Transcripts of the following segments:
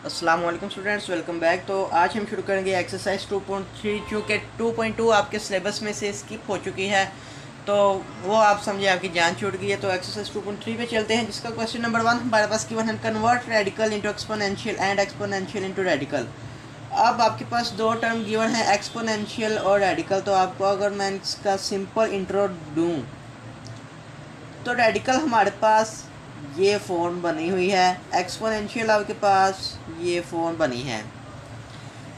अस्सलाम वालेकुम students, welcome back. तो आज हम शुरू करेंगे एक्सरसाइज 2.3 जो कि 2.2 आपके सिलेबस में से स्किप हो चुकी है। तो वो आप समझे आपकी जान छूट गई है। तो एक्सरसाइज 2.3 पे चलते हैं, जिसका क्वेश्चन नंबर 1 हमारे पास गिवन है, convert radical into exponential and exponential into radical. अब आपके पास दो टर्म गिवन है, एक्सपोनेंशियल और रेडिकल। तो आपको अगर मैं इसका सिंपल इंट्रो दूँ तो रेडिकल हमारे पास ये फॉर्म बनी हुई है, एक्सपोनेंशियल आपके पास ये फॉर्म बनी है।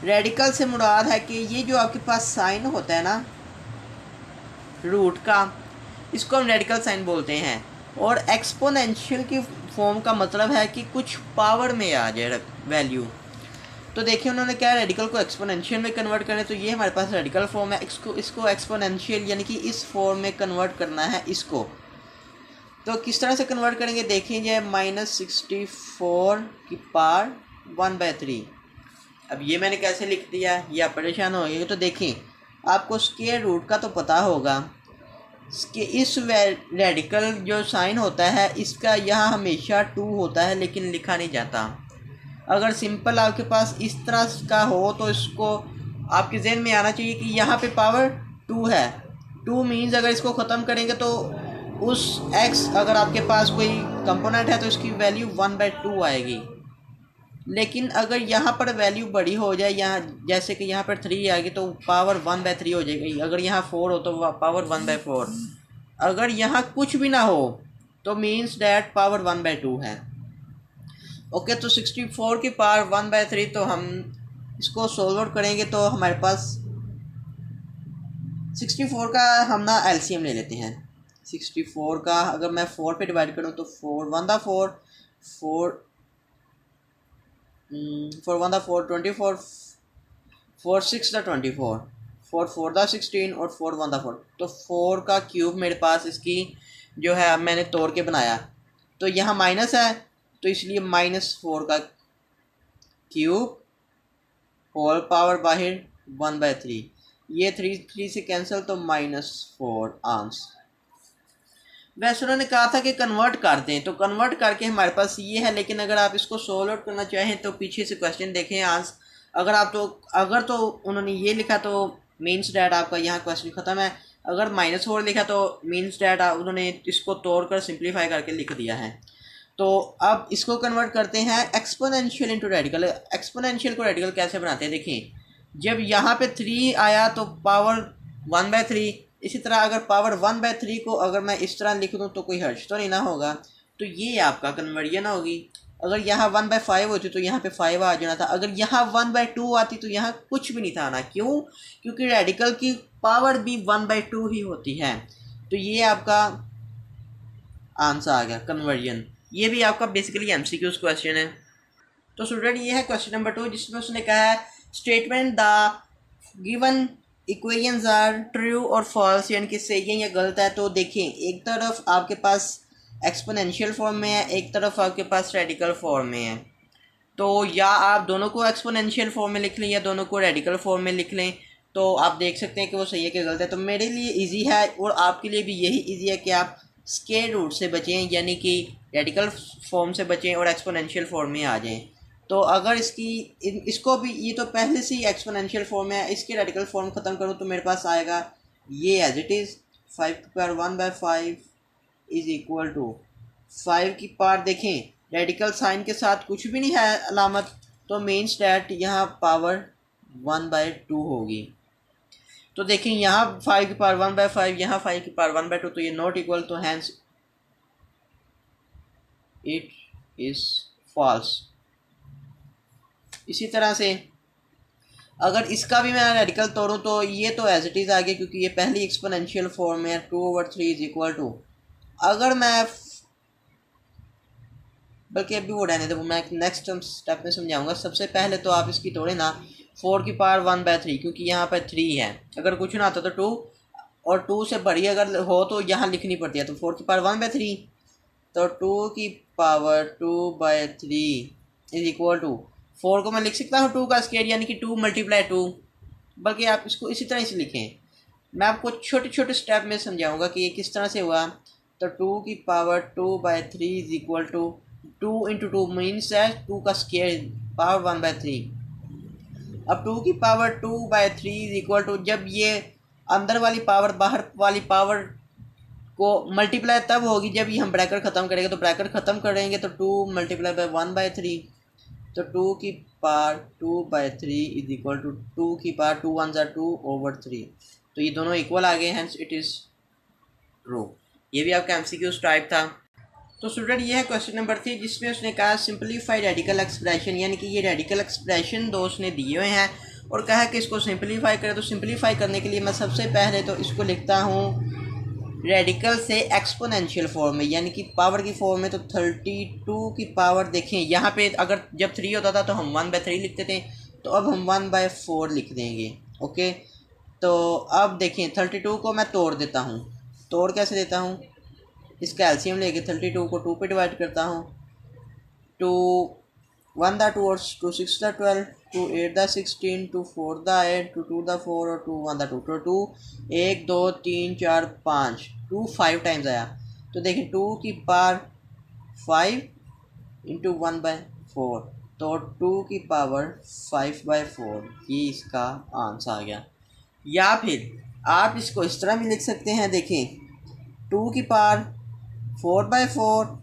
रेडिकल से मुराद है कि ये जो आपके पास साइन होता है ना रूट का, इसको हम रेडिकल साइन बोलते हैं। और एक्सपोनेंशियल की फॉर्म का मतलब है कि कुछ पावर में आ जाए वैल्यू। तो देखिए उन्होंने क्या रेडिकल को एक्सपोनेंशियल में कन्वर्ट करें, तो ये हमारे पास रेडिकल फॉर्म है। इसको एक्सपोनेंशियल यानी कि इस फॉर्म में कन्वर्ट करना है इसको। तो किस तरह से कन्वर्ट करेंगे देखेंगे, -64 की पावर 1/3। अब ये मैंने कैसे लिख दिया, ये आप परेशान हो गए। तो देखें, आपको स्क्वायर रूट का तो पता होगा कि इस रेडिकल जो साइन होता है इसका यहाँ हमेशा 2 होता है, लेकिन लिखा नहीं जाता। अगर सिंपल आपके पास इस तरह का हो तो इसको आपके जहन में आना चाहिए कि यहाँ पे पावर 2 है। 2 मीन्स अगर इसको ख़त्म करेंगे तो उस x अगर आपके पास कोई कंपोनेंट है तो इसकी वैल्यू 1/2 आएगी। लेकिन अगर यहाँ पर वैल्यू बड़ी हो जाए, यहाँ जैसे कि यहाँ पर 3 आएगी तो पावर 1/3 हो जाएगी। अगर यहाँ 4 हो तो पावर 1/4। अगर यहाँ कुछ भी ना हो तो मीन्स डैट पावर 1/2 है। ओके, तो 64 की पावर 1/3, तो हम इसको सोल्व आउट करेंगे तो हमारे पास 64 का हम ना एलसीएम ले लेते हैं। 64 का अगर मैं 4 पे डिवाइड करूँ तो 4 1 4 4 4 1 4 24, 4 6 24, 4 4 16 और 4 1 4। तो 4 का क्यूब मेरे पास इसकी जो है अब मैंने तोड़ के बनाया, तो यहाँ माइनस है तो इसलिए -4 का क्यूब होल पावर बाहर 1/3। ये 3 से कैंसिल तो -4 आंसर। वैसे उन्होंने कहा था कि कन्वर्ट कर दें, तो कन्वर्ट करके हमारे पास ये है। लेकिन अगर आप इसको सोल्व आउट करना चाहें तो पीछे से क्वेश्चन देखें आंसर। अगर तो उन्होंने ये लिखा तो मीन्स डैट आपका यहाँ क्वेश्चन ख़त्म है। अगर -4 लिखा तो मीन्स डैट उन्होंने इसको तोड़कर सिंप्लीफाई करके लिख दिया है। तो अब इसको कन्वर्ट करते हैं एक्सपोनेंशियल इंटू रेडिकल। एक्सपोनेंशियल को रेडिकल कैसे बनाते हैं देखिए, जब यहाँ पे 3 आया तो पावर 1/3। इसी तरह अगर पावर 1/3 को अगर मैं इस तरह लिख दूँ तो कोई हर्ष तो नहीं ना होगा। तो ये आपका कन्वर्जन होगी। अगर यहाँ 1/5 होती तो यहाँ पे 5 आ जाना था। अगर यहाँ 1/2 आती तो यहाँ कुछ भी नहीं था आना। क्यों? क्योंकि रेडिकल की पावर भी 1/2 ही होती है। तो ये आपका आंसर आ गया कन्वर्जन। ये भी आपका बेसिकली एमसीक्यूज क्वेश्चन है। तो स्टूडेंट ये है क्वेश्चन नंबर 2, जिसमें उसने कहा है statement the given equations are true और फॉल्स, यानी कि सही है या गलत है। तो देखें, एक तरफ आपके पास एक्सपोनेंशियल फॉर्म में है, एक तरफ आपके पास रेडिकल फॉर्म में है। तो या आप दोनों को एक्सपोनेंशियल फॉर्म में लिख लें या दोनों को रेडिकल फॉर्म में लिख लें, तो आप देख सकते हैं कि वो सही है कि गलत है। तो मेरे लिए इजी है और आपके लिए भी यही इजी है कि आप स्क्वायर रूट से बचें, यानी कि रेडिकल फॉर्म से बचें और एक्सपोनेंशियल फॉर्म में आ जाएं। तो अगर इसको भी, ये तो पहले से ही एक्सपोनेंशियल फॉर्म है, इसके रेडिकल फॉर्म ख़त्म करूँ तो मेरे पास आएगा ये एज इट इज़ 5 की पावर 1/5 इज इक्वल टू 5 की पावर। देखें रेडिकल साइन के साथ कुछ भी नहीं है अलामत, तो मीन्स डैट यहाँ पावर 1/2 होगी। तो देखें यहाँ 5 की पावर 1/5, यहाँ 5 की पावर 1/2, तो ये नॉट इक्वल, तो हैंस इट इज़ फॉल्स। इसी तरह से अगर इसका भी मैं रेडिकल तोड़ूँ तो ये तो एज इट इज़ आ गया, क्योंकि ये पहली एक्सपोनेंशियल फॉर्म है 2/3 इज इक्वल टू। अगर मैं, बल्कि अभी वो रहने दो, मैं नेक्स्ट स्टेप में समझाऊंगा। सबसे पहले तो आप इसकी तोड़े ना 4 की पावर 1/3, क्योंकि यहाँ पर 3 है। अगर कुछ ना आता तो 2, और 2 से बड़ी अगर हो तो यहाँ लिखनी पड़ती है। तो 4 की पावर 1/3, तो 2 की पावर 2/3 इज इक्वल टू 4 को मैं लिख सकता हूँ 2 का स्क्वायर, यानी कि 2 × 2। बल्कि आप इसको इसी तरह से लिखें। मैं आपको छोटे छोटे स्टेप में समझाऊंगा कि ये किस तरह से हुआ। तो 2 की power 2/3 is equal to 2 × 2 means है 2 का स्क्वायर पावर 1/3। अब 2 की पावर 2/3 इज इक्वल टू, जब ये अंदर वाली पावर बाहर वाली पावर को मल्टीप्लाई तब होगी जब ये हम ब्रैकेट ख़त्म करेंगे। तो ब्रैकेट ख़त्म करेंगे तो 2 मल्टीप्लाई बाय 1/3, तो 2 की पावर 2/3 इज इक्वल टू 2 की पावर 2 1 2/3। तो ये दोनों इक्वल आ गए, हैंस इट इज़ ट्रू। ये भी आपका MCQ टाइप था। तो स्टूडेंट ये है क्वेश्चन नंबर 3, जिसमें उसने कहा सिंपलीफाई रेडिकल एक्सप्रेशन, यानी कि ये रेडिकल एक्सप्रेशन दो उसने दिए हुए हैं और कहा कि इसको सिंपलीफाई करें। तो सिंपलीफाई करने के लिए मैं सबसे पहले तो इसको लिखता हूँ रेडिकल से एक्सपोनेंशियल फॉर्म में, यानी कि पावर की फॉर्म में। तो 32 की पावर देखें यहाँ पे, अगर जब 3 होता था तो हम 1/3 लिखते थे, तो अब हम 1/4 लिख देंगे। ओके, तो अब देखें 32 को मैं तोड़ देता हूँ। तोड़ कैसे देता हूँ, इसका एलसीएम लेके 32 को 2 पे डिवाइड करता हूँ। 2 1 दा 2 और 2 6 दा 12, 2 8 दा 16, 2 4 दा 8, 2 2 दा 4 और 2 1 दा 2। तो 2 1 2 3 4 5, 2 5 टाइम्स आया। तो देखिए 2 की पावर 5 इंटू 1/4, तो 2 की पावर 5/4, ये इसका आंसर आ गया। या फिर आप इसको इस तरह भी लिख सकते हैं, देखें 2 की पावर 4/4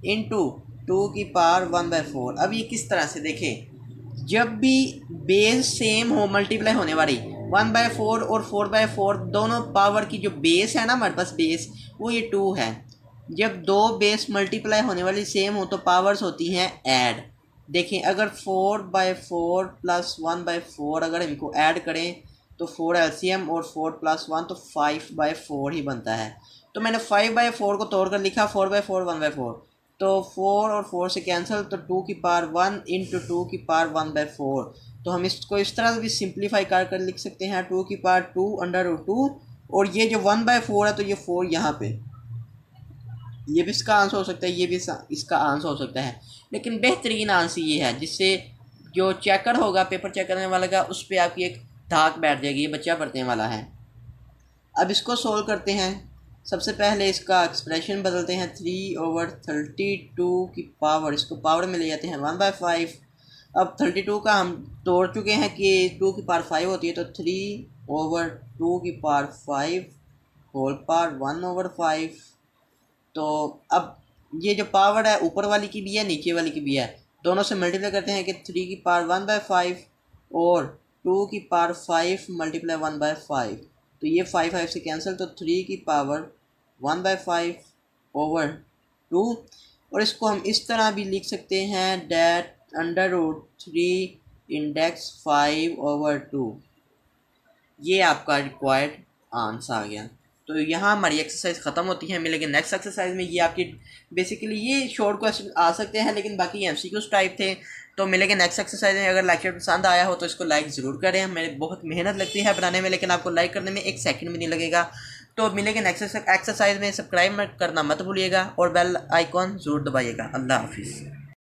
इंटू 2 की पावर 1/4। अब ये किस तरह से देखें, जब भी बेस सेम हो मल्टीप्लाई होने वाली, 1/4 और 4/4 दोनों पावर की जो बेस है ना हमारे पास बेस, वो ये 2 है। जब दो बेस मल्टीप्लाई होने वाली सेम हो तो पावर्स होती हैं ऐड। देखें अगर 4/4 प्लस 1/4 अगर इनको ऐड करें तो 4 एलसीएम और 4 प्लस 1 तो 5/4 ही बनता है। तो मैंने 5/4 को तोड़ कर लिखा 4/4 1/4, तो 4 और 4 से कैंसिल, तो 2 की पावर 1 इंटू 2 की पावर 1/4। तो हम इसको इस तरह से भी सिंप्लीफाई कर लिख सकते हैं, 2 की पावर 2/2, और ये जो 1/4 है तो ये 4 यहाँ पे, ये भी इसका आंसर हो सकता है, ये भी इसका आंसर हो सकता है। लेकिन बेहतरीन आंसर ये है जिससे जो चेकर होगा, पेपर चेक करने वाला का, उस पर आपकी एक धाक बैठ जाएगी, ये बच्चा पढ़ने वाला है। अब इसको सोल्व करते हैं। सबसे पहले इसका एक्सप्रेशन बदलते हैं, 3/32 की पावर, इसको पावर में ले जाते हैं 1/5। अब 32 का हम तोड़ चुके हैं कि 2 की पावर 5 होती है, तो 3/2 की पावर 5 होल पावर 1/5। तो अब ये जो पावर है ऊपर वाली की भी है नीचे वाली की भी है, दोनों से मल्टीप्लाई करते हैं कि 3 की पावर 1/5 और 2 की पावर 5 मल्टीप्लाई 1/5, तो ये 5 से कैंसिल, तो 3 की पावर 1/5/2। और इसको हम इस तरह भी लिख सकते हैं, डेट √3 इंडेक्स 5/2। ये आपका रिक्वायर्ड आंसर आ गया। तो यहाँ हमारी एक्सरसाइज ख़त्म होती है। मिलेंगे नेक्स्ट एक्सरसाइज में। ये आपकी बेसिकली ये शॉर्ट क्वेश्चन आ सकते हैं, लेकिन बाकी MCQs टाइप थे। तो मिलेंगे नेक्स्ट एक्सरसाइज में। अगर लेक्चर पसंद आया हो तो इसको लाइक ज़रूर करें। मेरे बहुत मेहनत लगती है बनाने में, लेकिन आपको लाइक करने में 1 सेकंड भी नहीं लगेगा। तो मिलेंगे नेक्स्ट एक्सरसाइज में। सब्सक्राइब करना मत भूलिएगा और बेल आइकॉन ज़रूर दबाइएगा। अल्लाह हाफिज़।